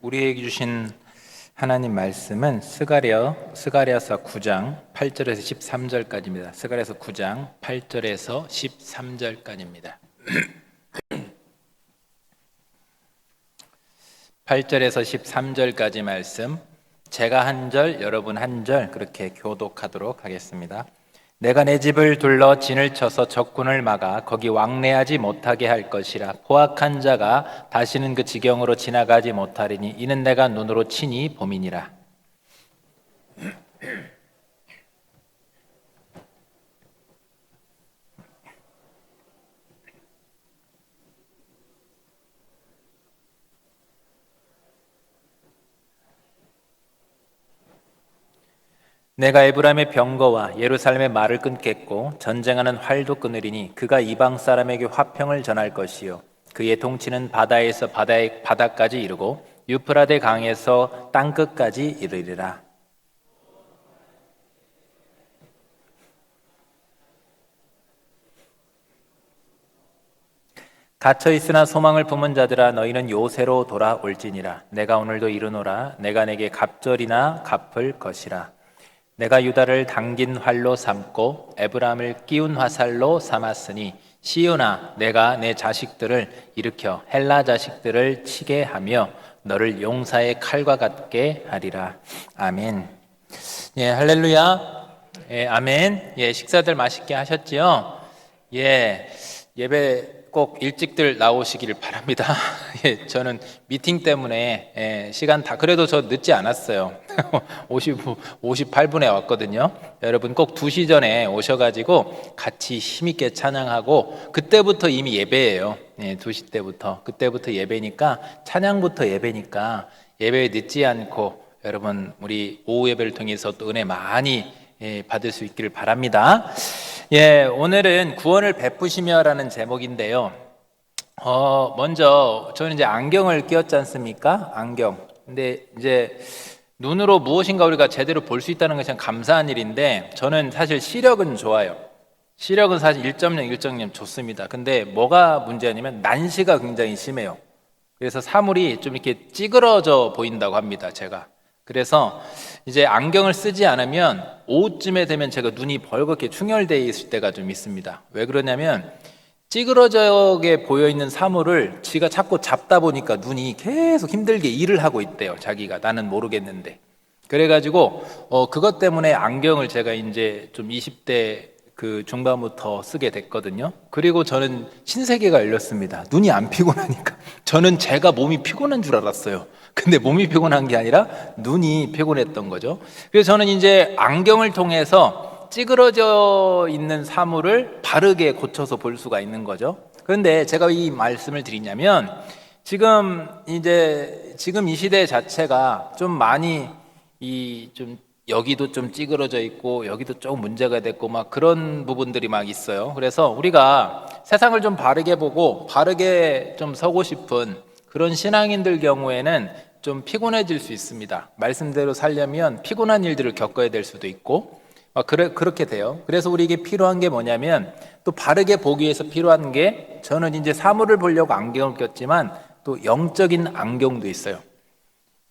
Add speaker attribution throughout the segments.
Speaker 1: 우리에게 주신 하나님 말씀은 스가랴서 9장 8절에서 13절까지입니다. 스가랴서 9장 8절에서 13절까지입니다. 8절에서 13절까지 말씀, 제가 한 절, 여러분 한 절 그렇게 교독하도록 하겠습니다. 내가 내 집을 둘러 진을 쳐서 적군을 막아 거기 왕래하지 못하게 할 것이라. 포악한 자가 다시는 그 지경으로 지나가지 못하리니 이는 내가 눈으로 친히 봄이니라. 내가 에브라임의 병거와 예루살렘의 말을 끊겠고 전쟁하는 활도 끊으리니 그가 이방 사람에게 화평을 전할 것이요 그의 통치는 바다에서 바다까지 이르고 유프라데 강에서 땅끝까지 이르리라. 갇혀 있으나 소망을 품은 자들아 너희는 요새로 돌아올지니라. 내가 오늘도 이르노라. 내가 내게 갑절이나 갚을 것이라. 내가 유다를 당긴 활로 삼고 에브라임을 끼운 화살로 삼았으니 시온아 내가 내 자식들을 일으켜 헬라 자식들을 치게 하며 너를 용사의 칼과 같게 하리라. 아멘. 예, 할렐루야. 예, 아멘. 예, 식사들 맛있게 하셨지요? 예, 예배 꼭 일찍들 나오시기를 바랍니다. 예, 저는 미팅 때문에 시간 다 그래도 저 늦지 않았어요. 58분에 왔거든요. 여러분 꼭 2시 전에 오셔가지고 같이 힘있게 찬양하고 그때부터 이미 예배예요. 2시 때부터 그때부터 예배니까 찬양부터 예배니까 예배에 늦지 않고 여러분 우리 오후 예배를 통해서 또 은혜 많이 받을 수 있기를 바랍니다. 예, 오늘은 구원을 베푸시며라는 제목인데요. 먼저 저는 이제 안경을 끼웠지 않습니까? 안경. 근데 이제 눈으로 무엇인가 우리가 제대로 볼 수 있다는 것이 참 감사한 일인데 저는 사실 시력은 좋아요. 시력은 사실 1.0, 1.0 좋습니다. 근데 뭐가 문제냐면 난시가 굉장히 심해요. 그래서 사물이 좀 이렇게 찌그러져 보인다고 합니다, 제가. 그래서 이제 안경을 쓰지 않으면 오후쯤에 되면 제가 눈이 벌겋게 충혈되어 있을 때가 좀 있습니다. 왜 그러냐면 찌그러져게 보여있는 사물을 지가 자꾸 잡다 보니까 눈이 계속 힘들게 일을 하고 있대요. 자기가. 나는 모르겠는데. 그래가지고 그것 때문에 안경을 제가 이제 좀 20대 그 중반부터 쓰게 됐거든요. 그리고 저는 신세계가 열렸습니다. 눈이 안 피곤하니까. 저는 제가 몸이 피곤한 줄 알았어요. 근데 몸이 피곤한 게 아니라 눈이 피곤했던 거죠. 그래서 저는 이제 안경을 통해서 찌그러져 있는 사물을 바르게 고쳐서 볼 수가 있는 거죠. 그런데 제가 이 말씀을 드리냐면 지금 이 시대 자체가 좀 많이 좀 여기도 좀 찌그러져 있고 여기도 조금 문제가 됐고 막 그런 부분들이 막 있어요. 그래서 우리가 세상을 좀 바르게 보고 바르게 좀 서고 싶은 그런 신앙인들 경우에는 좀 피곤해질 수 있습니다. 말씀대로 살려면 피곤한 일들을 겪어야 될 수도 있고 그렇게 돼요. 그래서 우리에게 필요한 게 뭐냐면 또 바르게 보기 위해서 필요한 게 저는 이제 사물을 보려고 안경을 꼈지만 또 영적인 안경도 있어요.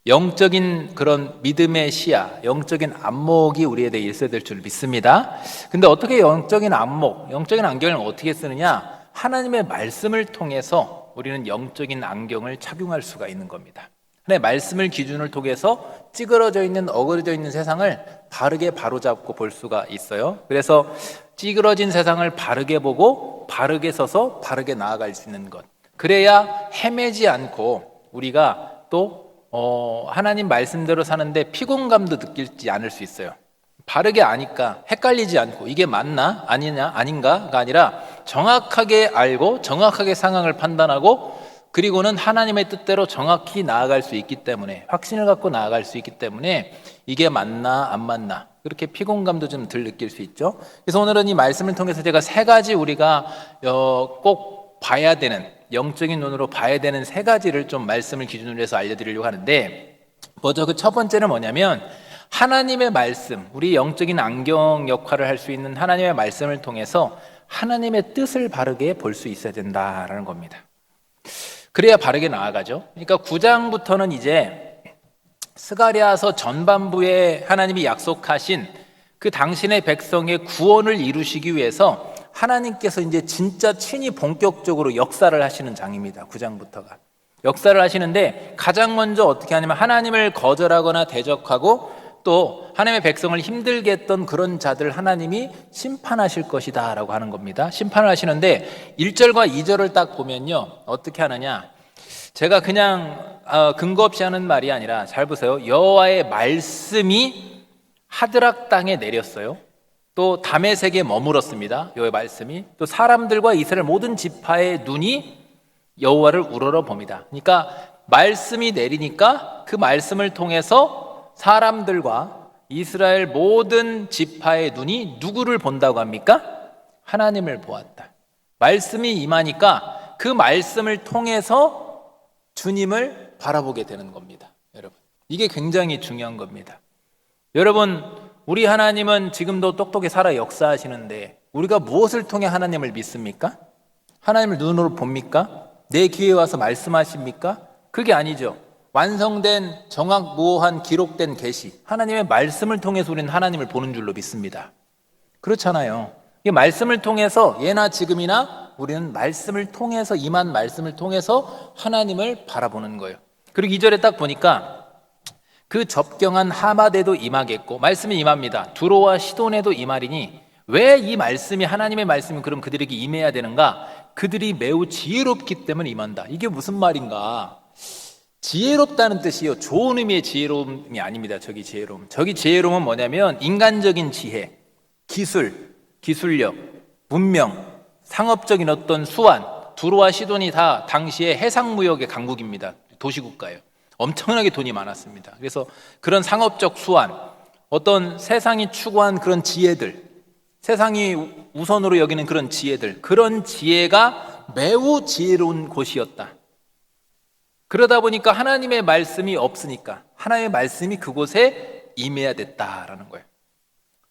Speaker 1: 영적인 그런 믿음의 시야, 영적인 안목이 우리에 대해 있어야 될 줄 믿습니다. 근데 어떻게 영적인 안목, 영적인 안경을 어떻게 쓰느냐? 하나님의 말씀을 통해서 우리는 영적인 안경을 착용할 수가 있는 겁니다. 하나님의 말씀을 기준을 통해서 찌그러져 있는 어그러져 있는 세상을 바르게 바로잡고 볼 수가 있어요. 그래서 찌그러진 세상을 바르게 보고 바르게 서서 바르게 나아갈 수 있는 것. 그래야 헤매지 않고 우리가 또 하나님 말씀대로 사는데 피곤감도 느끼지 않을 수 있어요. 바르게 아니까 헷갈리지 않고 이게 맞나 아니냐 아닌가가 아니라 정확하게 알고 정확하게 상황을 판단하고 그리고는 하나님의 뜻대로 정확히 나아갈 수 있기 때문에 확신을 갖고 나아갈 수 있기 때문에 이게 맞나 안 맞나 그렇게 피곤감도 좀 덜 느낄 수 있죠. 그래서 오늘은 이 말씀을 통해서 제가 3가지 우리가 꼭 봐야 되는 영적인 눈으로 봐야 되는 3가지를 좀 말씀을 기준으로 해서 알려드리려고 하는데 먼저 그 첫 번째는 뭐냐면 하나님의 말씀, 우리 영적인 안경 역할을 할 수 있는 하나님의 말씀을 통해서 하나님의 뜻을 바르게 볼 수 있어야 된다라는 겁니다. 그래야 바르게 나아가죠. 그러니까 9장부터는 이제 스가랴서 전반부에 하나님이 약속하신 그 당신의 백성의 구원을 이루시기 위해서 하나님께서 이제 진짜 친히 본격적으로 역사를 하시는 장입니다. 9장부터가. 역사를 하시는데 가장 먼저 어떻게 하냐면 하나님을 거절하거나 대적하고 또 하나님의 백성을 힘들게 했던 그런 자들 하나님이 심판하실 것이다 라고 하는 겁니다. 심판을 하시는데 1절과 2절을 딱 보면요 어떻게 하느냐, 제가 그냥 근거 없이 하는 말이 아니라 잘 보세요. 여호와의 말씀이 하드락 땅에 내렸어요. 또 다메섹에 머물었습니다. 여호와의 말씀이. 또 사람들과 이스라엘 모든 지파의 눈이 여호와를 우러러 봅니다. 그러니까 말씀이 내리니까 그 말씀을 통해서 사람들과 이스라엘 모든 지파의 눈이 누구를 본다고 합니까? 하나님을 보았다. 말씀이 임하니까 그 말씀을 통해서 주님을 바라보게 되는 겁니다. 여러분, 이게 굉장히 중요한 겁니다. 여러분, 우리 하나님은 지금도 똑똑히 살아 역사하시는데 우리가 무엇을 통해 하나님을 믿습니까? 하나님을 눈으로 봅니까? 내 귀에 와서 말씀하십니까? 그게 아니죠. 완성된 정확무오한 기록된 계시, 하나님의 말씀을 통해서 우리는 하나님을 보는 줄로 믿습니다. 그렇잖아요. 이 말씀을 통해서 예나 지금이나 우리는 말씀을 통해서, 임한 말씀을 통해서 하나님을 바라보는 거예요. 그리고 2절에 딱 보니까 그 접경한 하마데도 임하겠고, 말씀이 임합니다. 두로와 시돈에도 임하리니, 왜 이 말씀이, 하나님의 말씀이 그럼 그들에게 임해야 되는가? 그들이 매우 지혜롭기 때문에 임한다. 이게 무슨 말인가? 지혜롭다는 뜻이요, 좋은 의미의 지혜로움이 아닙니다. 저기 지혜로움. 저기 지혜로움은 뭐냐면 인간적인 지혜, 기술, 기술력, 문명, 상업적인 어떤 수완. 두로와 시돈이 다 당시에 해상무역의 강국입니다. 도시국가예요. 엄청나게 돈이 많았습니다. 그래서 그런 상업적 수완, 어떤 세상이 추구한 그런 지혜들, 세상이 우선으로 여기는 그런 지혜들, 그런 지혜가 매우 지혜로운 곳이었다. 그러다 보니까 하나님의 말씀이 없으니까 하나님의 말씀이 그곳에 임해야 됐다라는 거예요.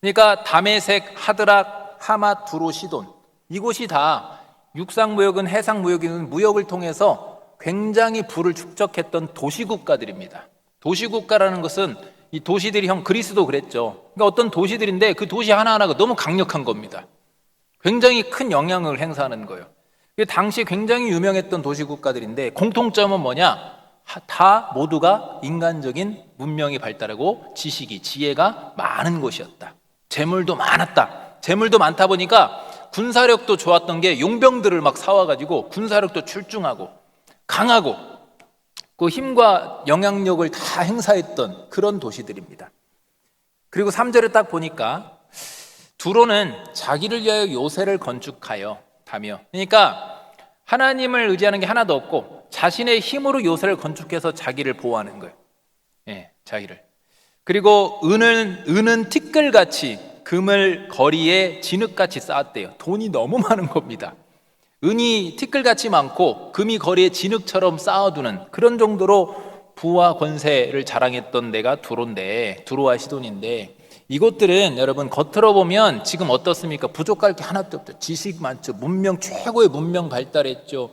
Speaker 1: 그러니까 다메섹, 하드락, 하맛, 두로, 시돈, 이곳이 다 육상무역은 해상무역이든 무역을 통해서 굉장히 부를 축적했던 도시국가들입니다. 도시국가라는 것은 이 도시들이, 형 그리스도 그랬죠. 그러니까 어떤 도시들인데 그 도시 하나하나가 너무 강력한 겁니다. 굉장히 큰 영향을 행사하는 거예요. 당시 굉장히 유명했던 도시국가들인데 공통점은 뭐냐? 다 모두가 인간적인 문명이 발달하고 지식이, 지혜가 많은 곳이었다. 재물도 많았다. 재물도 많다 보니까 군사력도 좋았던 게 용병들을 막 사와가지고 군사력도 출중하고 강하고 그 힘과 영향력을 다 행사했던 그런 도시들입니다. 그리고 3절에 딱 보니까 두로는 자기를 위하여 요새를 건축하여 다며, 그러니까 하나님을 의지하는 게 하나도 없고 자신의 힘으로 요새를 건축해서 자기를 보호하는 거예요. 예, 자기를. 그리고 은은 티끌같이, 금을 거리에 진흙같이 쌓았대요. 돈이 너무 많은 겁니다. 은이 티끌같이 많고 금이 거리에 진흙처럼 쌓아두는 그런 정도로 부와 권세를 자랑했던 데가 두로와 시돈인데, 이것들은 여러분 겉으로 보면 지금 어떻습니까? 부족할 게 하나도 없죠. 지식 많죠. 문명, 최고의 문명 발달했죠.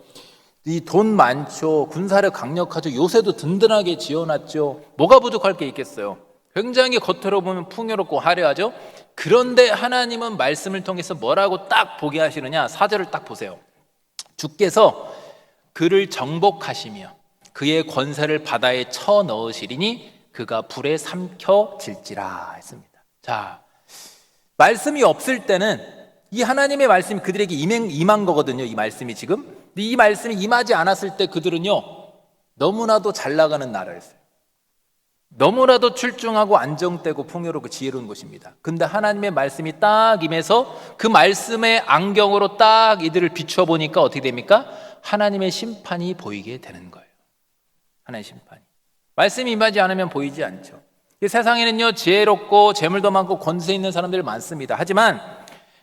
Speaker 1: 이 돈 많죠. 군사력 강력하죠. 요새도 든든하게 지어놨죠. 뭐가 부족할 게 있겠어요? 굉장히 겉으로 보면 풍요롭고 화려하죠. 그런데 하나님은 말씀을 통해서 뭐라고 딱 보게 하시느냐? 4절을 딱 보세요. 주께서 그를 정복하시며 그의 권세를 바다에 쳐 넣으시리니 그가 불에 삼켜질지라 했습니다. 자, 말씀이 없을 때는 이 하나님의 말씀이 그들에게 임한 거거든요. 이 말씀이 지금. 근데 이 말씀이 임하지 않았을 때 그들은요, 너무나도 잘 나가는 나라였어요. 너무나도 출중하고 안정되고 풍요롭고 지혜로운 곳입니다. 근데 하나님의 말씀이 딱 임해서 그 말씀의 안경으로 딱 이들을 비추어 보니까 어떻게 됩니까? 하나님의 심판이 보이게 되는 거예요. 하나님의 심판이. 말씀이 임하지 않으면 보이지 않죠. 이 세상에는요, 지혜롭고 재물도 많고 권세 있는 사람들이 많습니다. 하지만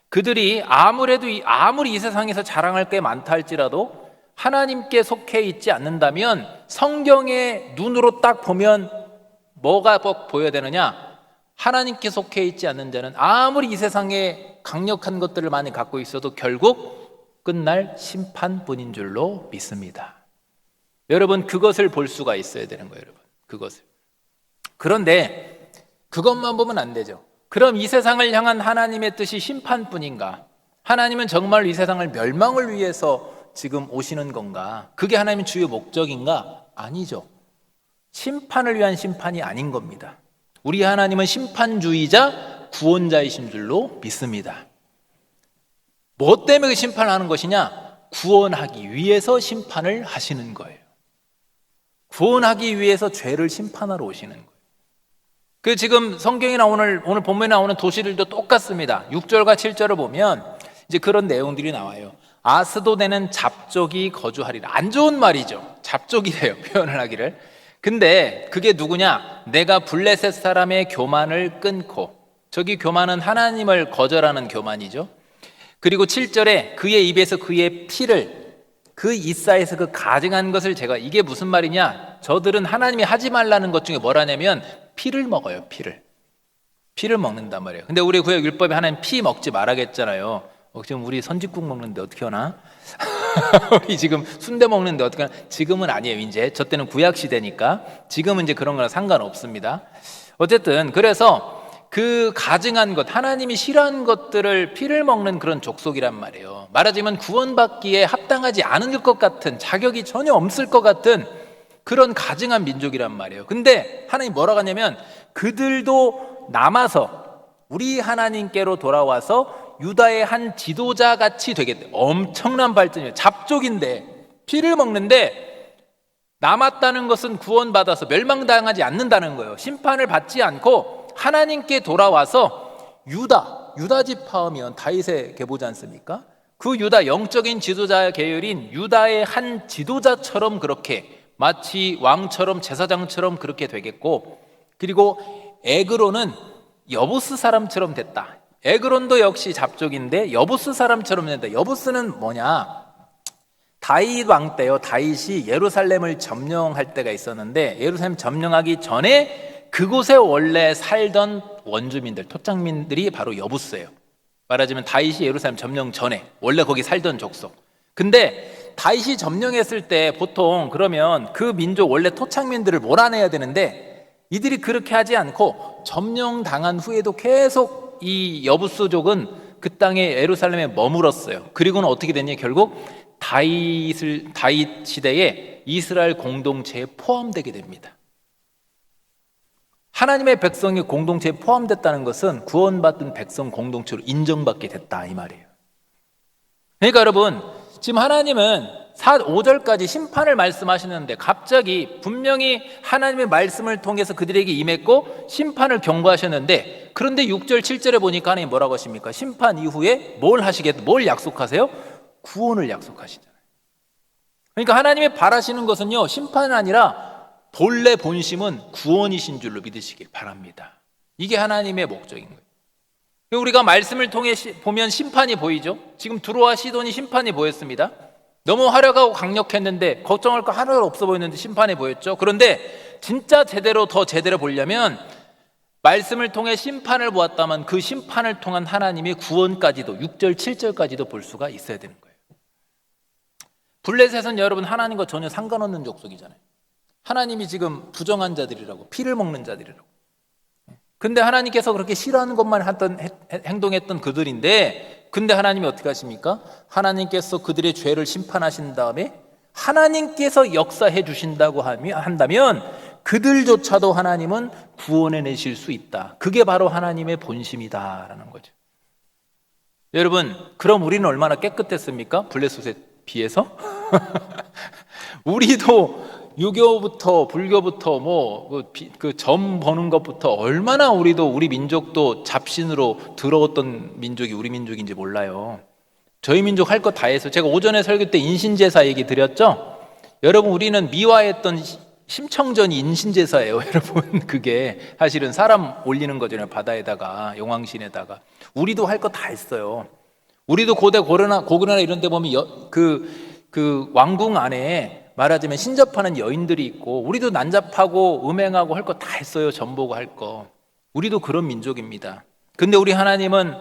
Speaker 1: 그들이 아무리 이 세상에서 자랑할 게 많다 할지라도 하나님께 속해 있지 않는다면, 성경의 눈으로 딱 보면 뭐가 보여야 되느냐? 하나님께 속해 있지 않는 자는 아무리 이 세상에 강력한 것들을 많이 갖고 있어도 결국 끝날 심판뿐인 줄로 믿습니다. 여러분, 그것을 볼 수가 있어야 되는 거예요, 여러분. 그것을. 그런데 그것만 보면 안 되죠. 그럼 이 세상을 향한 하나님의 뜻이 심판뿐인가? 하나님은 정말 이 세상을 멸망을 위해서 지금 오시는 건가? 그게 하나님의 주요 목적인가? 아니죠. 심판을 위한 심판이 아닌 겁니다. 우리 하나님은 심판주의자, 구원자이신 줄로 믿습니다. 뭐 때문에 그 심판을 하는 것이냐? 구원하기 위해서 심판을 하시는 거예요. 구원하기 위해서 죄를 심판하러 오시는 거예요. 그 지금 성경이나 오늘 본문에 나오는 도시들도 똑같습니다. 6절과 7절을 보면 이제 그런 내용들이 나와요. 아스도데는 잡족이 거주하리라. 안 좋은 말이죠. 잡족이래요, 표현을 하기를. 근데 그게 누구냐? 내가 블레셋 사람의 교만을 끊고, 저기 교만은 하나님을 거절하는 교만이죠. 그리고 7절에 그의 입에서 그의 피를, 그 이사에서 그 가증한 것을 제가, 이게 무슨 말이냐? 저들은 하나님이 하지 말라는 것 중에 뭐라냐면 피를 먹어요. 피를 먹는단 말이에요. 근데 우리 구약 율법에 하나님 피 먹지 말라겠잖아요. 지금 우리 선짓국 먹는데 어떻게 하나? 우리 지금 순대 먹는데 어떻게 하나? 지금은 아니에요. 이제 저 때는 구약 시대니까 지금은 이제 그런 거랑 상관없습니다. 어쨌든 그래서 그 가증한 것, 하나님이 싫어하는 것들을 피를 먹는 그런 족속이란 말이에요. 말하자면 구원받기에 합당하지 않은 것 같은, 자격이 전혀 없을 것 같은 그런 가증한 민족이란 말이에요. 근데 하나님 뭐라고 하냐면 그들도 남아서 우리 하나님께로 돌아와서 유다의 한 지도자 같이 되겠대. 엄청난 발전이에요. 잡족인데 피를 먹는데 남았다는 것은 구원받아서 멸망당하지 않는다는 거예요. 심판을 받지 않고 하나님께 돌아와서 유다 지파하면 다윗의 계보지 않습니까? 그 유다 영적인 지도자 계열인 유다의 한 지도자처럼, 그렇게 마치 왕처럼 제사장처럼 그렇게 되겠고, 그리고 에그론은 여부스 사람처럼 됐다. 에그론도 역시 잡족인데 여부스 사람처럼 된다. 여부스는 뭐냐? 다윗 왕 때요. 다윗이 예루살렘을 점령할 때가 있었는데, 예루살렘 점령하기 전에 그곳에 원래 살던 원주민들, 토착민들이 바로 여부스예요. 말하자면 다윗이 예루살렘 점령 전에 원래 거기 살던 족속. 근데 다윗이 점령했을 때 보통 그러면 그 민족 원래 토착민들을 몰아내야 되는데 이들이 그렇게 하지 않고 점령당한 후에도 계속 이 여부스족은 그 땅에 예루살렘에 머물었어요. 그리고는 어떻게 됐냐? 결국 다윗 시대에 이스라엘 공동체에 포함되게 됩니다. 하나님의 백성이 공동체에 포함됐다는 것은 구원받은 백성 공동체로 인정받게 됐다, 이 말이에요. 그러니까 여러분, 지금 하나님은 5절까지 심판을 말씀하시는데 갑자기 분명히 하나님의 말씀을 통해서 그들에게 임했고 심판을 경고하셨는데, 그런데 6절 7절에 보니까 하나님 뭐라고 하십니까? 심판 이후에 뭘 약속하세요? 구원을 약속하시잖아요. 그러니까 하나님이 바라시는 것은요, 심판이 아니라 본래 본심은 구원이신 줄로 믿으시길 바랍니다. 이게 하나님의 목적인 거예요. 우리가 말씀을 통해 보면 심판이 보이죠. 지금 두로와 시돈이 심판이 보였습니다. 너무 화려하고 강력했는데 걱정할 거 하나도 없어 보였는데 심판이 보였죠. 그런데 진짜 더 제대로 보려면 말씀을 통해 심판을 보았다면 그 심판을 통한 하나님의 구원까지도 6절 7절까지도 볼 수가 있어야 되는 거예요. 블레셋은 여러분 하나님과 전혀 상관없는 족속이잖아요. 하나님이 지금 부정한 자들이라고, 피를 먹는 자들이라고. 근데 하나님께서 그렇게 싫어하는 것만 행동했던 그들인데, 근데 하나님이 어떻게 하십니까? 하나님께서 그들의 죄를 심판하신 다음에 하나님께서 역사해 주신다고 한다면 그들조차도 하나님은 구원해 내실 수 있다. 그게 바로 하나님의 본심이다라는 거죠. 여러분, 그럼 우리는 얼마나 깨끗했습니까? 블레셋에 비해서? 우리도 유교부터 불교부터 그 점 보는 것부터 얼마나 우리 민족도 잡신으로 더러웠던 민족이 우리 민족인지 몰라요. 저희 민족 할 거 다 해서, 제가 오전에 설교 때 인신제사 얘기 드렸죠? 여러분, 우리는 미화했던 심청전이 인신제사예요. 여러분, 그게 사실은 사람 올리는 거잖아요. 바다에다가, 용왕신에다가. 우리도 할 거 다 했어요. 우리도 고대 고구려나 이런 데 보면 그 왕궁 안에 말하자면 신접하는 여인들이 있고, 우리도 난잡하고 음행하고 할 거 다 했어요. 전보고 할 거. 우리도 그런 민족입니다. 근데 우리 하나님은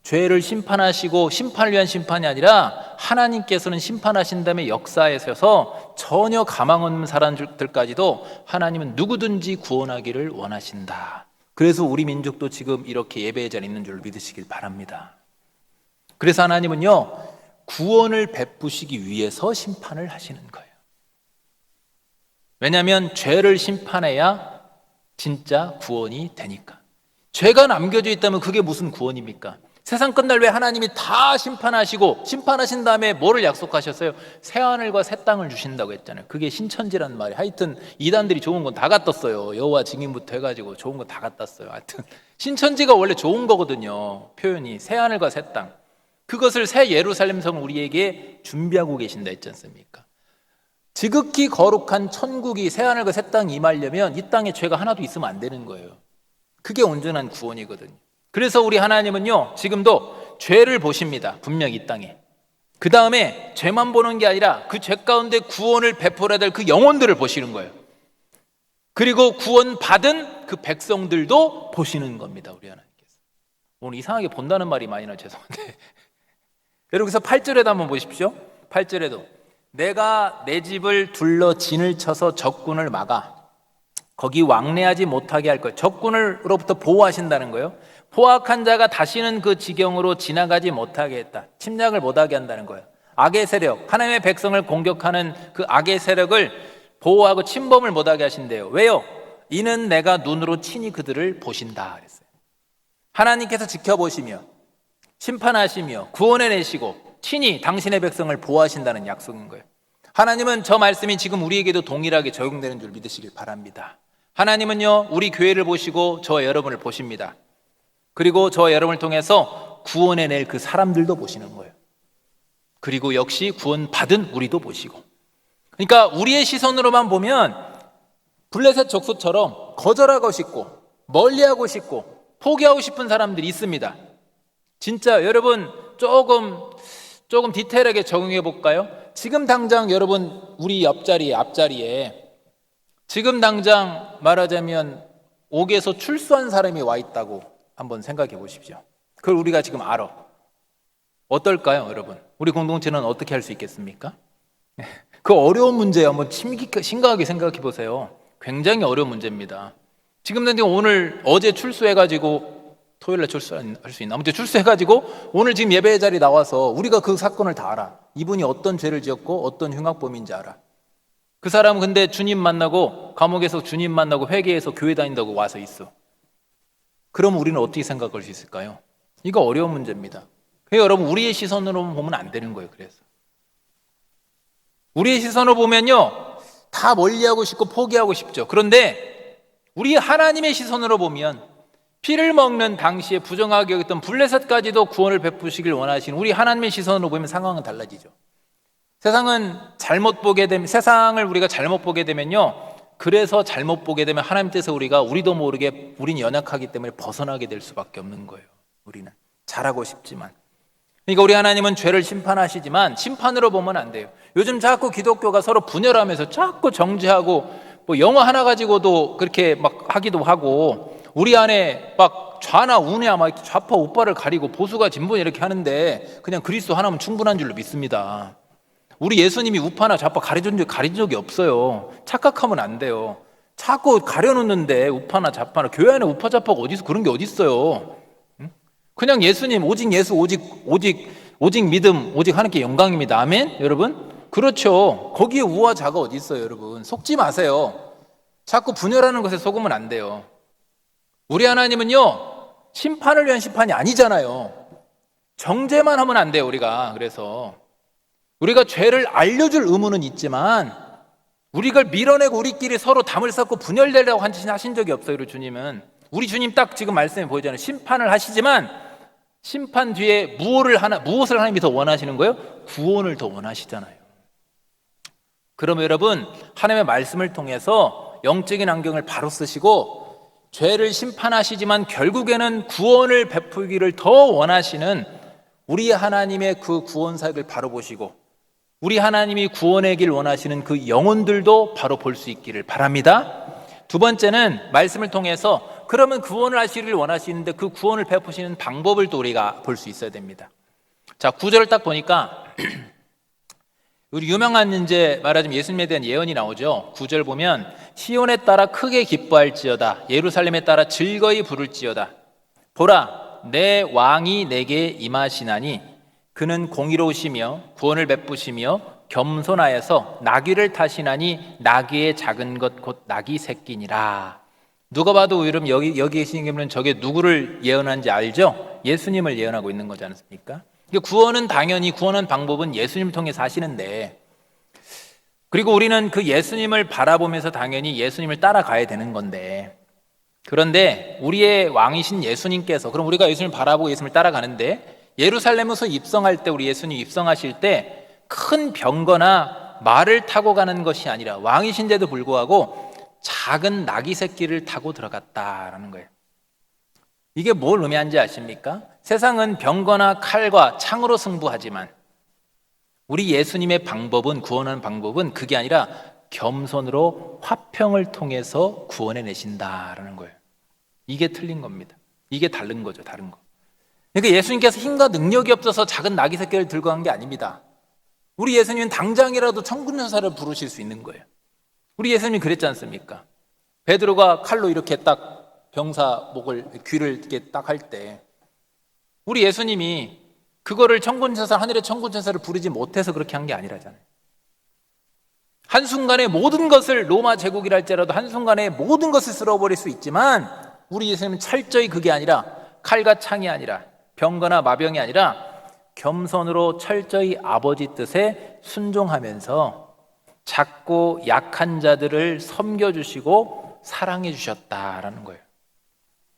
Speaker 1: 죄를 심판하시고 심판을 위한 심판이 아니라 하나님께서는 심판하신 다음에 역사에 서서 전혀 가망 없는 사람들까지도 하나님은 누구든지 구원하기를 원하신다. 그래서 우리 민족도 지금 이렇게 예배의 자리에 있는 줄 믿으시길 바랍니다. 그래서 하나님은요, 구원을 베푸시기 위해서 심판을 하시는 거예요. 왜냐하면 죄를 심판해야 진짜 구원이 되니까. 죄가 남겨져 있다면 그게 무슨 구원입니까? 세상 끝날 왜 하나님이 다 심판하시고 심판하신 다음에 뭐를 약속하셨어요? 새하늘과 새 땅을 주신다고 했잖아요. 그게 신천지란 말이에요. 하여튼 이단들이 좋은 건 다 갖다 써요. 여호와 증인부터 해가지고 좋은 건 다 갖다 써요. 하여튼 신천지가 원래 좋은 거거든요. 표현이 새하늘과 새 땅. 그것을 새 예루살렘 성을 우리에게 준비하고 계신다 했지 않습니까? 지극히 거룩한 천국이 새하늘과 새 땅이 임하려면 이 땅에 죄가 하나도 있으면 안 되는 거예요. 그게 온전한 구원이거든요. 그래서 우리 하나님은요, 지금도 죄를 보십니다. 분명히 이 땅에. 그 다음에 죄만 보는 게 아니라 그 죄 가운데 구원을 베풀어야 될 그 영혼들을 보시는 거예요. 그리고 구원받은 그 백성들도 보시는 겁니다. 우리 하나님께서. 오늘 이상하게 본다는 말이 많이 나요. 죄송한데. 여러분, 그래서 8절에도 한번 보십시오. 8절에도 내가 내 집을 둘러 진을 쳐서 적군을 막아 거기 왕래하지 못하게 할 거예요. 적군으로부터 보호하신다는 거예요. 포악한 자가 다시는 그 지경으로 지나가지 못하게 했다. 침략을 못하게 한다는 거예요. 악의 세력, 하나님의 백성을 공격하는 그 악의 세력을 보호하고 침범을 못하게 하신대요. 왜요? 이는 내가 눈으로 친히 그들을 보신다 그랬어요. 하나님께서 지켜보시며 심판하시며 구원해내시고 친히 당신의 백성을 보호하신다는 약속인 거예요. 하나님은 저 말씀이 지금 우리에게도 동일하게 적용되는 줄 믿으시길 바랍니다. 하나님은요, 우리 교회를 보시고 저와 여러분을 보십니다. 그리고 저와 여러분을 통해서 구원해낼 그 사람들도 보시는 거예요. 그리고 역시 구원받은 우리도 보시고. 그러니까 우리의 시선으로만 보면 블레셋 족속처럼 거절하고 싶고 멀리하고 싶고 포기하고 싶은 사람들이 있습니다. 진짜 여러분 조금 디테일하게 적용해 볼까요? 지금 당장 여러분 우리 옆자리에 앞자리에 지금 당장 말하자면 옥에서 출소한 사람이 와 있다고 한번 생각해 보십시오. 그걸 우리가 지금 알아. 어떨까요, 여러분? 우리 공동체는 어떻게 할 수 있겠습니까? 그 어려운 문제 한번 심각하게 생각해 보세요. 굉장히 어려운 문제입니다. 지금 당장 어제 출소해가지고 토요일에 출소할 수 있나? 아무튼 출소해가지고 오늘 지금 예배 자리 나와서 우리가 그 사건을 다 알아. 이분이 어떤 죄를 지었고 어떤 흉악범인지 알아. 그 사람은 근데 주님 만나고 감옥에서 주님 만나고 회개해서 교회 다닌다고 와서 있어. 그럼 우리는 어떻게 생각할 수 있을까요? 이거 어려운 문제입니다. 그래서 여러분 우리의 시선으로 보면 안 되는 거예요. 그래서 우리의 시선으로 보면요 다 멀리하고 싶고 포기하고 싶죠. 그런데 우리 하나님의 시선으로 보면 피를 먹는 당시에 부정하게 여겼던 블레셋까지도 구원을 베푸시길 원하시는 우리 하나님의 시선으로 보면 상황은 달라지죠. 세상을 우리가 잘못 보게 되면요, 그래서 잘못 보게 되면 하나님 뜻에서 우리도 모르게 우리는 연약하기 때문에 벗어나게 될 수밖에 없는 거예요. 우리는 잘하고 싶지만. 그러니까 우리 하나님은 죄를 심판하시지만 심판으로 보면 안 돼요. 요즘 자꾸 기독교가 서로 분열하면서 자꾸 정죄하고 뭐 영어 하나 가지고도 그렇게 막 하기도 하고 우리 안에 막 좌나 우냐 막 좌파 우파를 가리고 보수가 진보 이렇게 하는데 그냥 그리스도 하나면 충분한 줄로 믿습니다. 우리 예수님이 우파나 좌파 가린 적이 없어요. 착각하면 안 돼요. 자꾸 가려놓는데 우파나 좌파나 교회 안에 우파 좌파가 어디서 그런 게 어디 있어요? 그냥 예수님 오직 예수 오직 믿음 오직 하나님께 영광입니다. 아멘 여러분? 그렇죠. 거기에 우와 자가 어디 있어요 여러분? 속지 마세요. 자꾸 분열하는 것에 속으면 안 돼요. 우리 하나님은요 심판을 위한 심판이 아니잖아요. 정죄만 하면 안 돼요 우리가. 그래서 우리가 죄를 알려줄 의무는 있지만 우리가 밀어내고 우리끼리 서로 담을 쌓고 분열되려고 하신 적이 없어요. 우리 주님은. 우리 주님 딱 지금 말씀에 보이잖아요. 심판을 하시지만 심판 뒤에 무엇을 하나님이 더 원하시는 거예요? 구원을 더 원하시잖아요. 그러면 여러분 하나님의 말씀을 통해서 영적인 안경을 바로 쓰시고 죄를 심판하시지만 결국에는 구원을 베풀기를 더 원하시는 우리 하나님의 그 구원 사역을 바로 보시고 우리 하나님이 구원하길 원하시는 그 영혼들도 바로 볼 수 있기를 바랍니다. 두 번째는 말씀을 통해서 그러면 구원을 하시기를 원하시는데 그 구원을 베푸시는 방법을 또 우리가 볼 수 있어야 됩니다. 자, 9절을 딱 보니까 우리 유명한 이제 말하자면 예수님에 대한 예언이 나오죠. 9절 보면 시온에 따라 크게 기뻐할지어다 예루살렘에 따라 즐거이 부를지어다 보라 내 왕이 내게 임하시나니 그는 공의로우시며 구원을 베푸시며 겸손하여서 나귀를 타시나니 나귀의 작은 것 곧 나귀 새끼니라. 누가 봐도 여러분 여기 계신 분은 저게 누구를 예언한지 알죠? 예수님을 예언하고 있는 거지 않습니까? 구원은 당연히 구원한 방법은 예수님을 통해 사시는데 그리고 우리는 그 예수님을 바라보면서 당연히 예수님을 따라가야 되는 건데 그런데 우리의 왕이신 예수님께서 그럼 우리가 예수님을 바라보고 예수님을 따라가는데 예루살렘에서 입성할 때 우리 예수님 입성하실 때 큰 병거나 말을 타고 가는 것이 아니라 왕이신데도 불구하고 작은 나귀 새끼를 타고 들어갔다라는 거예요. 이게 뭘 의미하는지 아십니까? 세상은 병거나 칼과 창으로 승부하지만 우리 예수님의 방법은 구원하는 방법은 그게 아니라 겸손으로 화평을 통해서 구원해 내신다라는 거예요. 이게 틀린 겁니다. 이게 다른 거죠. 다른 거. 그러니까 예수님께서 힘과 능력이 없어서 작은 나귀 새끼를 들고 간 게 아닙니다. 우리 예수님은 당장이라도 천군천사를 부르실 수 있는 거예요. 우리 예수님이 그랬지 않습니까? 베드로가 칼로 이렇게 딱 병사 목을 귀를 이렇게 딱 할 때 우리 예수님이 그거를 천군천사 하늘의 천군천사를 부르지 못해서 그렇게 한 게 아니라잖아요. 한순간에 모든 것을 로마 제국이랄지라도 한순간에 모든 것을 쓸어버릴 수 있지만 우리 예수님은 철저히 그게 아니라 칼과 창이 아니라 병거나 마병이 아니라 겸손으로 철저히 아버지 뜻에 순종하면서 작고 약한 자들을 섬겨주시고 사랑해 주셨다라는 거예요.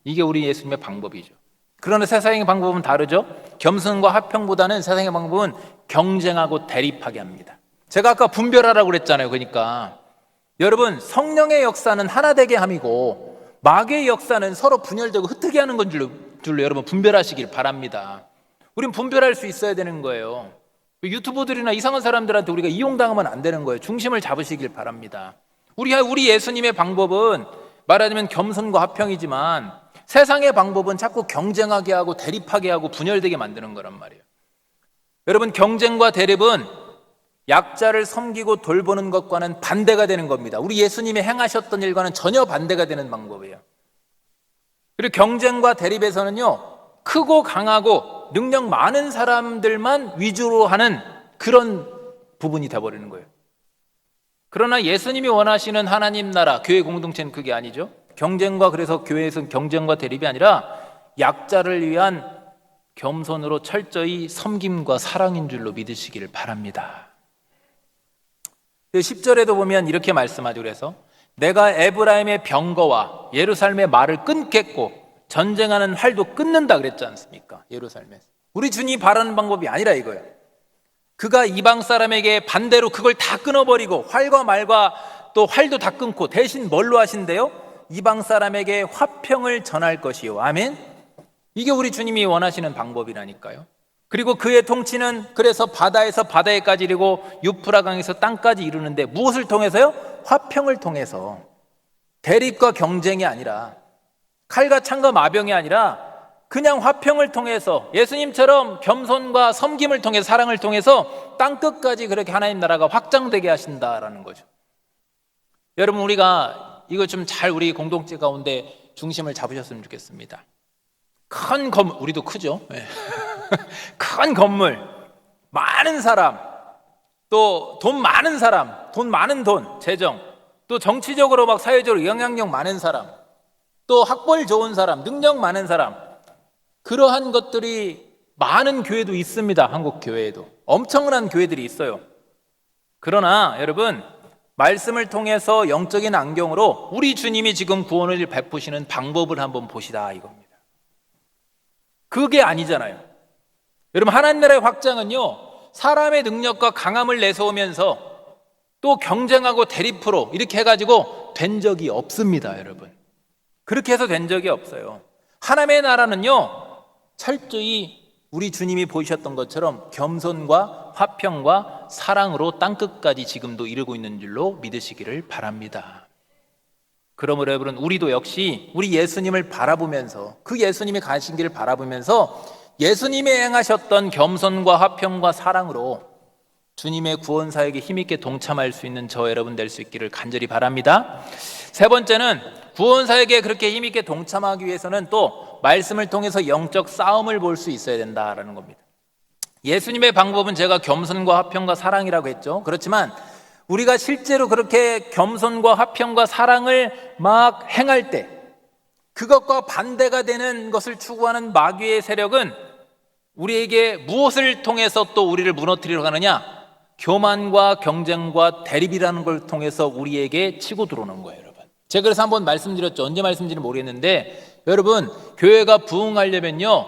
Speaker 1: 이게 우리 예수님의 방법이죠. 그러나 세상의 방법은 다르죠. 겸손과 화평보다는 세상의 방법은 경쟁하고 대립하게 합니다. 제가 아까 분별하라고 그랬잖아요. 그러니까 여러분 성령의 역사는 하나 되게 함이고 마귀의 역사는 서로 분열되고 흩뜨게 하는 건 줄로 여러분 분별하시길 바랍니다. 우린 분별할 수 있어야 되는 거예요. 유튜버들이나 이상한 사람들한테 우리가 이용당하면 안 되는 거예요. 중심을 잡으시길 바랍니다. 우리 예수님의 방법은 말하자면 겸손과 화평이지만 세상의 방법은 자꾸 경쟁하게 하고 대립하게 하고 분열되게 만드는 거란 말이에요. 여러분 경쟁과 대립은 약자를 섬기고 돌보는 것과는 반대가 되는 겁니다. 우리 예수님이 행하셨던 일과는 전혀 반대가 되는 방법이에요. 그리고 경쟁과 대립에서는요 크고 강하고 능력 많은 사람들만 위주로 하는 그런 부분이 돼버리는 거예요. 그러나 예수님이 원하시는 하나님 나라 교회 공동체는 그게 아니죠. 경쟁과 그래서 교회에서는 경쟁과 대립이 아니라 약자를 위한 겸손으로 철저히 섬김과 사랑인 줄로 믿으시기를 바랍니다. 10절에도 보면 이렇게 말씀하죠. 그래서 내가 에브라임의 병거와 예루살렘의 말을 끊겠고 전쟁하는 활도 끊는다 그랬지 않습니까? 예루살렘에서. 우리 주님이 바라는 방법이 아니라 이거예요. 그가 이방 사람에게 반대로 그걸 다 끊어버리고 활과 말과 또 활도 다 끊고 대신 뭘로 하신대요? 이방 사람에게 화평을 전할 것이요. 아멘? 이게 우리 주님이 원하시는 방법이라니까요. 그리고 그의 통치는 그래서 바다에서 바다에까지 이르고 유프라강에서 땅까지 이루는데 무엇을 통해서요? 화평을 통해서. 대립과 경쟁이 아니라 칼과 창과 마병이 아니라 그냥 화평을 통해서 예수님처럼 겸손과 섬김을 통해서 사랑을 통해서 땅끝까지 그렇게 하나님 나라가 확장되게 하신다라는 거죠. 여러분 우리가 이거 좀 잘 우리 공동체 가운데 중심을 잡으셨으면 좋겠습니다. 큰 건물, 우리도 크죠. 네. 큰 건물, 많은 사람, 또 돈 많은 사람, 돈 많은 돈, 재정, 또 정치적으로 막 사회적으로 영향력 많은 사람, 또 학벌 좋은 사람, 능력 많은 사람, 그러한 것들이 많은 교회도 있습니다. 한국 교회에도 엄청난 교회들이 있어요. 그러나 여러분 말씀을 통해서 영적인 안경으로 우리 주님이 지금 구원을 베푸시는 방법을 한번 보시다 이겁니다. 그게 아니잖아요. 여러분 하나님 나라의 확장은요 사람의 능력과 강함을 내세우면서 또 경쟁하고 대립으로 이렇게 해가지고 된 적이 없습니다. 여러분 그렇게 해서 된 적이 없어요. 하나님의 나라는요 철저히 우리 주님이 보이셨던 것처럼 겸손과 화평과 사랑으로 땅끝까지 지금도 이루고 있는 줄로 믿으시기를 바랍니다. 그러므로 여러분, 우리도 역시 우리 예수님을 바라보면서, 그 예수님이 가신 길을 바라보면서 예수님이 행하셨던 겸손과 화평과 사랑으로 주님의 구원 사역에 힘있게 동참할 수 있는 저 여러분 될 수 있기를 간절히 바랍니다. 세 번째는, 구원 사역에 그렇게 힘있게 동참하기 위해서는 또 말씀을 통해서 영적 싸움을 볼 수 있어야 된다라는 겁니다. 예수님의 방법은 제가 겸손과 화평과 사랑이라고 했죠. 그렇지만 우리가 실제로 그렇게 겸손과 화평과 사랑을 막 행할 때 그것과 반대가 되는 것을 추구하는 마귀의 세력은 우리에게 무엇을 통해서 또 우리를 무너뜨리려 하느냐? 교만과 경쟁과 대립이라는 걸 통해서 우리에게 치고 들어오는 거예요, 여러분. 제가 그래서 한번 말씀드렸죠. 언제 말씀드린지 모르겠는데, 여러분, 교회가 부흥하려면요,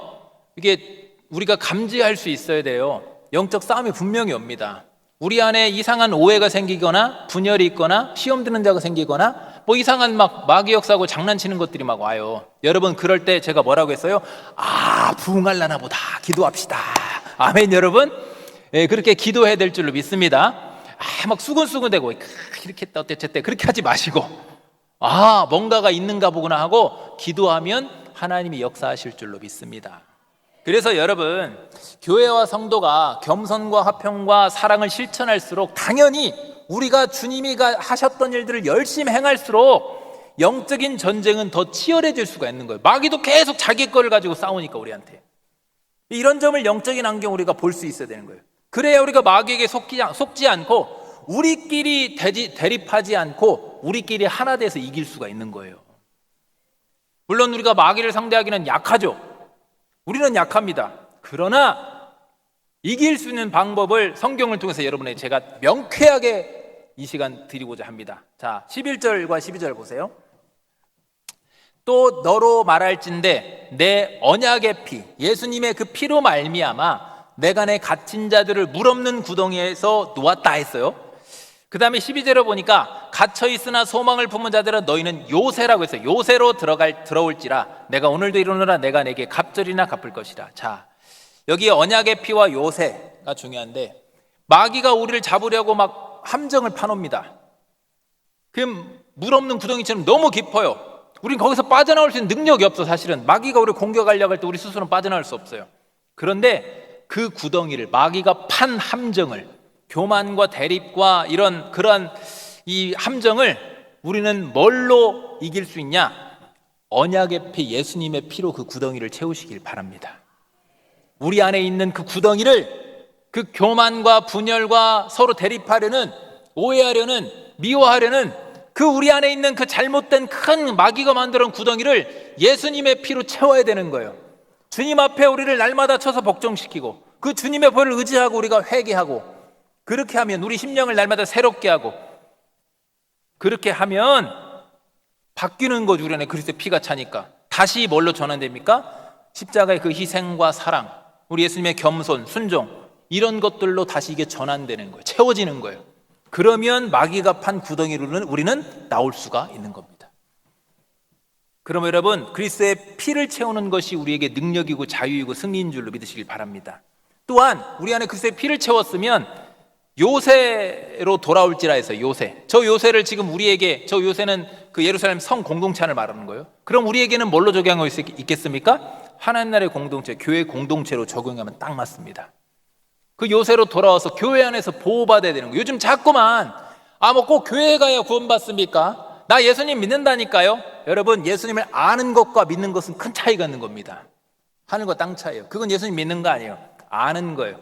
Speaker 1: 이게 우리가 감지할 수 있어야 돼요. 영적 싸움이 분명히 옵니다. 우리 안에 이상한 오해가 생기거나 분열이 있거나 시험 드는 자가 생기거나 뭐 이상한 막 마귀 역사하고 장난치는 것들이 막 와요. 여러분, 그럴 때 제가 뭐라고 했어요? 부흥하려나 보다, 기도합시다. 아멘. 여러분, 그렇게 기도해야 될 줄로 믿습니다. 막 수근수근대고 이렇게 했다 어땠대 그렇게 하지 마시고, 뭔가가 있는가 보구나 하고 기도하면 하나님이 역사하실 줄로 믿습니다. 그래서 여러분, 교회와 성도가 겸손과 화평과 사랑을 실천할수록 당연히 우리가 주님이 하셨던 일들을 열심히 행할수록 영적인 전쟁은 더 치열해질 수가 있는 거예요. 마귀도 계속 자기 거를 가지고 싸우니까 우리한테. 이런 점을 영적인 안경 우리가 볼 수 있어야 되는 거예요. 그래야 우리가 마귀에게 속지 않고 우리끼리 대립하지 않고 우리끼리 하나 돼서 이길 수가 있는 거예요. 물론 우리가 마귀를 상대하기는 약하죠. 우리는 약합니다. 그러나 이길 수 있는 방법을 성경을 통해서 여러분에게 제가 명쾌하게 이 시간 드리고자 합니다. 자, 11절과 12절 보세요. 또 너로 말할진대 내 언약의 피, 예수님의 그 피로 말미암아 내가 내 갇힌 자들을 물 없는 구덩이에서 놓았다 했어요. 그 다음에 12절에 보니까 갇혀 있으나 소망을 품은 자들은 너희는 요새라고 했어요. 요새로 들어올지라 내가 오늘도 이루노라 내가 내게 갑절이나 갚을 것이라. 자, 여기 언약의 피와 요새가 중요한데, 마귀가 우리를 잡으려고 막 함정을 파놉니다. 그 물 없는 구덩이처럼 너무 깊어요. 우린 거기서 빠져나올 수 있는 능력이 없어. 사실은 마귀가 우리를 공격하려고 할 때 우리 스스로는 빠져나올 수 없어요. 그런데 그 구덩이를, 마귀가 판 함정을, 교만과 대립과 그러한 이 함정을 우리는 뭘로 이길 수 있냐? 언약의 피, 예수님의 피로 그 구덩이를 채우시길 바랍니다. 우리 안에 있는 그 구덩이를, 그 교만과 분열과 서로 대립하려는, 오해하려는, 미워하려는 그 우리 안에 있는 그 잘못된 큰 마귀가 만들어놓은 구덩이를 예수님의 피로 채워야 되는 거예요. 주님 앞에 우리를 날마다 쳐서 복종시키고 그 주님의 보혈을 의지하고 우리가 회개하고, 그렇게 하면 우리 심령을 날마다 새롭게 하고, 그렇게 하면 바뀌는 거죠. 우리 안에 그리스도의 피가 차니까. 다시 뭘로 전환됩니까? 십자가의 그 희생과 사랑, 우리 예수님의 겸손, 순종, 이런 것들로 다시 이게 전환되는 거예요. 채워지는 거예요. 그러면 마귀가 판 구덩이로는 우리는 나올 수가 있는 겁니다. 그러면 여러분, 그리스도의 피를 채우는 것이 우리에게 능력이고 자유이고 승리인 줄로 믿으시길 바랍니다. 또한 우리 안에 그리스도의 피를 채웠으면 요새로 돌아올지라 해서 요새. 저 요새를 지금 우리에게, 저 요새는 그 예루살렘 성 공동체를 말하는 거예요. 그럼 우리에게는 뭘로 적용하고 있겠습니까? 하나님 나라의 공동체, 교회 공동체로 적용하면 딱 맞습니다. 그 요새로 돌아와서 교회 안에서 보호받아야 되는 거예요. 요즘 자꾸만 뭐 꼭 교회에 가야 구원받습니까? 나 예수님 믿는다니까요. 여러분, 예수님을 아는 것과 믿는 것은 큰 차이가 있는 겁니다. 하늘과 땅 차이예요. 그건 예수님 믿는 거 아니에요. 아는 거예요.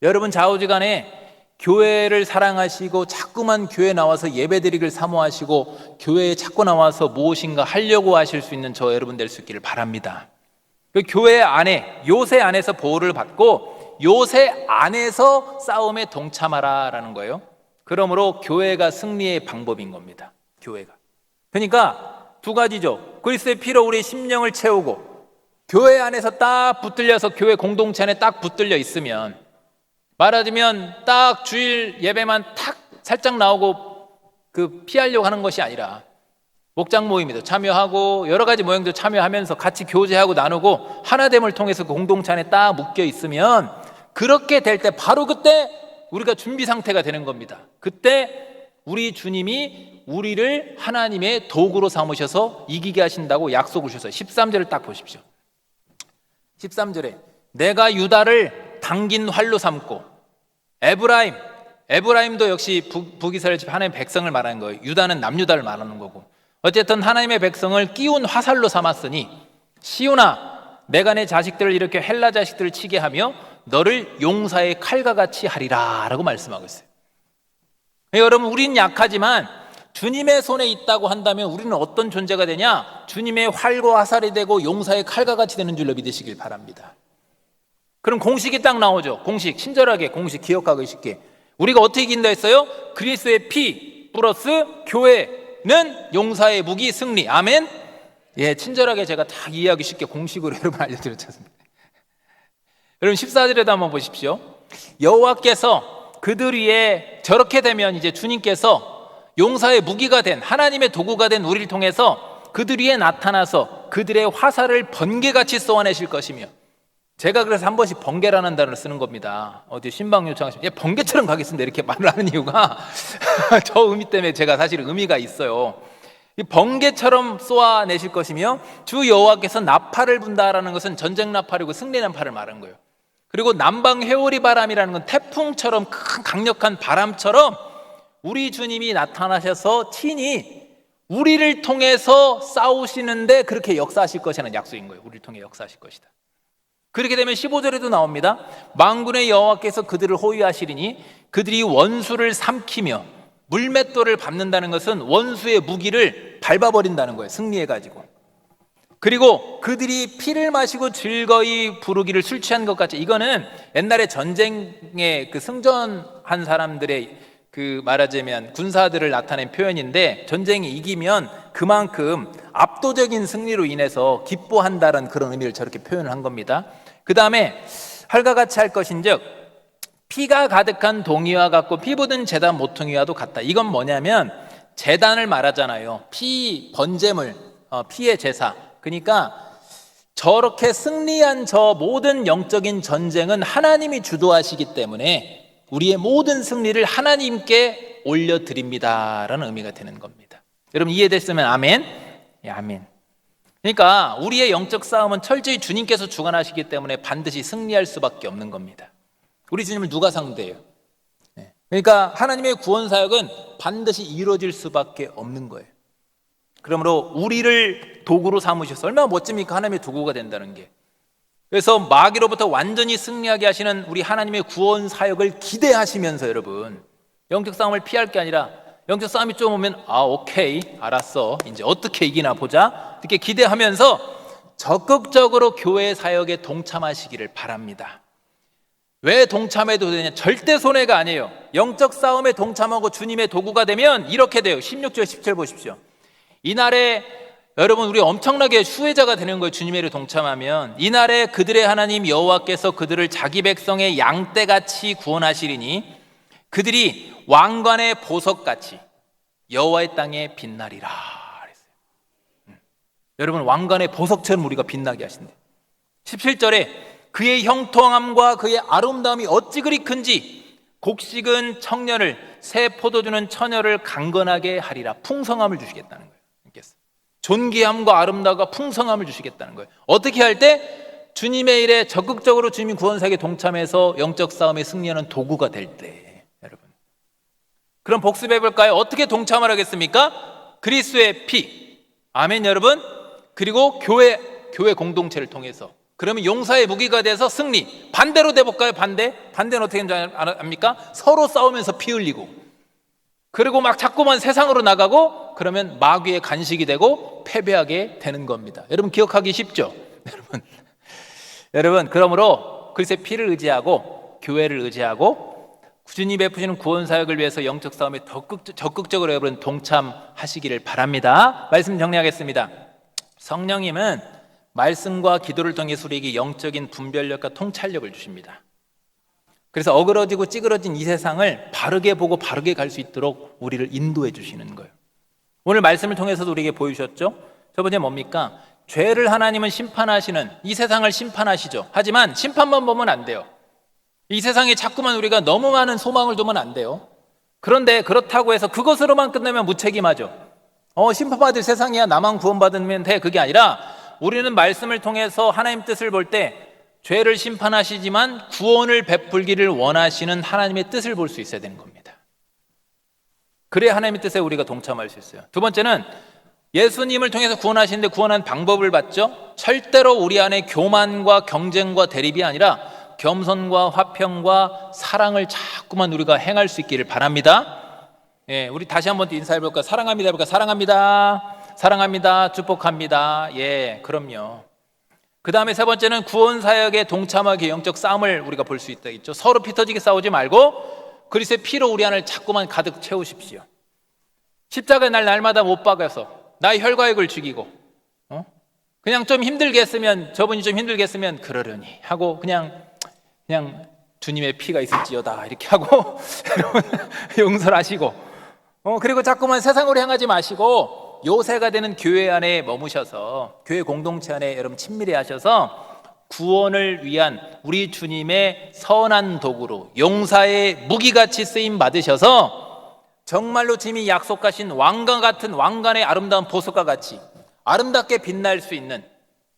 Speaker 1: 여러분, 좌우지간에 교회를 사랑하시고 자꾸만 교회에 나와서 예배드리기를 사모하시고 교회에 자꾸 나와서 무엇인가 하려고 하실 수 있는 저 여러분 될 수 있기를 바랍니다. 그 교회 안에, 요새 안에서 보호를 받고 요새 안에서 싸움에 동참하라라는 거예요. 그러므로 교회가 승리의 방법인 겁니다. 교회가. 그러니까 두 가지죠. 그리스도의 피로 우리의 심령을 채우고 교회 안에서 딱 붙들려서 교회 공동체 안에 딱 붙들려 있으면, 말하자면 딱 주일 예배만 탁 살짝 나오고 그 피하려고 하는 것이 아니라 목장 모임에도 참여하고 여러 가지 모임도 참여하면서 같이 교제하고 나누고 하나됨을 통해서 그 공동체 안에 딱 묶여 있으면, 그렇게 될 때 바로 그때 우리가 준비 상태가 되는 겁니다. 그때 우리 주님이 우리를 하나님의 도구로 삼으셔서 이기게 하신다고 약속을 주셨어요. 13절을 딱 보십시오. 13절에 내가 유다를 당긴 활로 삼고 에브라임도 역시 북이스라엘 집 하나님의 백성을 말하는 거예요. 유다는 남유다를 말하는 거고, 어쨌든 하나님의 백성을 끼운 화살로 삼았으니 시온아 내가 내 자식들을 이렇게 헬라 자식들을 치게 하며 너를 용사의 칼과 같이 하리라 라고 말씀하고 있어요. 여러분, 우리는 약하지만 주님의 손에 있다고 한다면 우리는 어떤 존재가 되냐? 주님의 활과 화살이 되고 용사의 칼과 같이 되는 줄로 믿으시길 바랍니다. 그럼 공식이 딱 나오죠. 공식, 친절하게 공식 기억하기 쉽게. 우리가 어떻게 이긴다 했어요? 그리스도의 피 플러스 교회는 용사의 무기 승리. 아멘. 예, 친절하게 제가 다 이해하기 쉽게 공식으로 여러분 알려드렸지 않습니까? 여러분 14절에도 한번 보십시오. 여호와께서 그들 위에 저렇게 되면 이제 주님께서 용사의 무기가 된 하나님의 도구가 된 우리를 통해서 그들 위에 나타나서 그들의 화살을 번개같이 쏘아내실 것이며, 제가 그래서 한 번씩 번개라는 단어를 쓰는 겁니다. 어디 신방 요청하시면 번개처럼 가겠습니다 이렇게 말을 하는 이유가 저 의미 때문에 제가 사실 의미가 있어요. 이 번개처럼 쏘아내실 것이며 주 여호와께서 나팔을 분다라는 것은 전쟁 나팔이고 승리 나팔을 말하는 거예요. 그리고 남방 회오리 바람이라는 건 태풍처럼 큰 강력한 바람처럼 우리 주님이 나타나셔서 친히 우리를 통해서 싸우시는데 그렇게 역사하실 것이라는 약속인 거예요. 우리를 통해 역사하실 것이다. 그렇게 되면 15절에도 나옵니다. 만군의 여호와께서 그들을 호위하시리니 그들이 원수를 삼키며 물맷돌을 밟는다는 것은 원수의 무기를 밟아버린다는 거예요. 승리해가지고. 그리고 그들이 피를 마시고 즐거이 부르기를 술 취한 것 같이, 이거는 옛날에 전쟁에 그 승전한 사람들의 그 말하자면 군사들을 나타낸 표현인데, 전쟁이 이기면 그만큼 압도적인 승리로 인해서 기뻐한다는 그런 의미를 저렇게 표현을 한 겁니다. 그 다음에 활과 같이 할 것인즉 피가 가득한 동이와 같고 피 묻은 제단 모퉁이와도 같다. 이건 뭐냐면 제단을 말하잖아요. 피 번제물, 피의 제사. 그러니까 저렇게 승리한 저 모든 영적인 전쟁은 하나님이 주도하시기 때문에 우리의 모든 승리를 하나님께 올려드립니다라는 의미가 되는 겁니다. 여러분 이해됐으면 아멘? 예, 아멘. 그러니까 우리의 영적 싸움은 철저히 주님께서 주관하시기 때문에 반드시 승리할 수밖에 없는 겁니다. 우리 주님을 누가 상대해요? 그러니까 하나님의 구원 사역은 반드시 이루어질 수밖에 없는 거예요. 그러므로 우리를 도구로 삼으셔서 얼마나 멋집니까? 하나님의 도구가 된다는 게. 그래서 마귀로부터 완전히 승리하게 하시는 우리 하나님의 구원 사역을 기대하시면서 여러분 영적 싸움을 피할 게 아니라 영적 싸움이 좀 오면 오케이 알았어 이제 어떻게 이기나 보자 이렇게 기대하면서 적극적으로 교회 사역에 동참하시기를 바랍니다. 왜 동참해도 되냐? 절대 손해가 아니에요. 영적 싸움에 동참하고 주님의 도구가 되면 이렇게 돼요. 16절 17절 보십시오. 이날에 여러분 우리 엄청나게 수혜자가 되는 거예요. 주님의 일에 동참하면. 이날에 그들의 하나님 여호와께서 그들을 자기 백성의 양떼같이 구원하시리니 그들이 왕관의 보석같이 여호와의 땅에 빛나리라 그랬어요. 여러분 왕관의 보석처럼 우리가 빛나게 하신대. 17절에 그의 형통함과 그의 아름다움이 어찌 그리 큰지 곡식은 청년을 새 포도주는 처녀를 강건하게 하리라. 풍성함을 주시겠다는 거예요. 존귀함과 아름다움과 풍성함을 주시겠다는 거예요. 어떻게 할 때? 주님의 일에 적극적으로 주님 구원사역에 동참해서 영적 싸움에 승리하는 도구가 될 때. 여러분 그럼 복습해 볼까요? 어떻게 동참을 하겠습니까? 그리스도의 피, 아멘 여러분. 그리고 교회 공동체를 통해서. 그러면 용사의 무기가 돼서 승리. 반대로 돼볼까요? 반대는 어떻게 하는지 압니까? 서로 싸우면서 피 흘리고 그리고 막 자꾸만 세상으로 나가고 그러면 마귀의 간식이 되고 패배하게 되는 겁니다. 여러분 기억하기 쉽죠? 여러분 그러므로 그리스도의 피를 의지하고 교회를 의지하고 주님이 베푸시는 구원 사역을 위해서 영적 싸움에 적극적으로 여러분 동참하시기를 바랍니다. 말씀 정리하겠습니다. 성령님은 말씀과 기도를 통해 우리에게 영적인 분별력과 통찰력을 주십니다. 그래서 어그러지고 찌그러진 이 세상을 바르게 보고 바르게 갈 수 있도록 우리를 인도해 주시는 거예요. 오늘 말씀을 통해서도 우리에게 보여주셨죠? 첫 번째 뭡니까? 죄를 하나님은 심판하시는 이 세상을 심판하시죠. 하지만 심판만 보면 안 돼요. 이 세상에 자꾸만 우리가 너무 많은 소망을 두면 안 돼요. 그런데 그렇다고 해서 그것으로만 끝내면 무책임하죠. 심판받을 세상이야, 나만 구원받으면 돼, 그게 아니라 우리는 말씀을 통해서 하나님 뜻을 볼 때 죄를 심판하시지만 구원을 베풀기를 원하시는 하나님의 뜻을 볼 수 있어야 되는 겁니다. 그래야 하나님의 뜻에 우리가 동참할 수 있어요. 두 번째는 예수님을 통해서 구원하시는데 구원한 방법을 봤죠. 절대로 우리 안에 교만과 경쟁과 대립이 아니라 겸손과 화평과 사랑을 자꾸만 우리가 행할 수 있기를 바랍니다. 예, 우리 다시 한번 인사해볼까요? 사랑합니다 해볼까요? 사랑합니다, 사랑합니다, 축복합니다. 예, 그럼요. 그 다음에 세 번째는 구원 사역에 동참하기 영적 싸움을 우리가 볼 수 있죠. 서로 피 터지게 싸우지 말고 그리스도의 피로 우리 안을 자꾸만 가득 채우십시오. 십자가의 날마다 못 박아서 나의 혈과육을 죽이고 그냥 좀 힘들게 했으면, 저분이 좀 힘들게 했으면 그러려니 하고 그냥 주님의 피가 있을지어다 이렇게 하고 용서를 하시고 그리고 자꾸만 세상으로 향하지 마시고 요새가 되는 교회 안에 머무셔서 교회 공동체 안에 여러분 친밀히 하셔서 구원을 위한 우리 주님의 선한 도구로 용사의 무기같이 쓰임 받으셔서 정말로 주님이 약속하신 왕과 같은 왕관의 아름다운 보석과 같이 아름답게 빛날 수 있는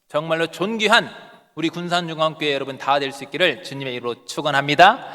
Speaker 1: 정말로 존귀한 우리 군산중앙교회 여러분 다 될 수 있기를 주님의 이름으로 축원합니다.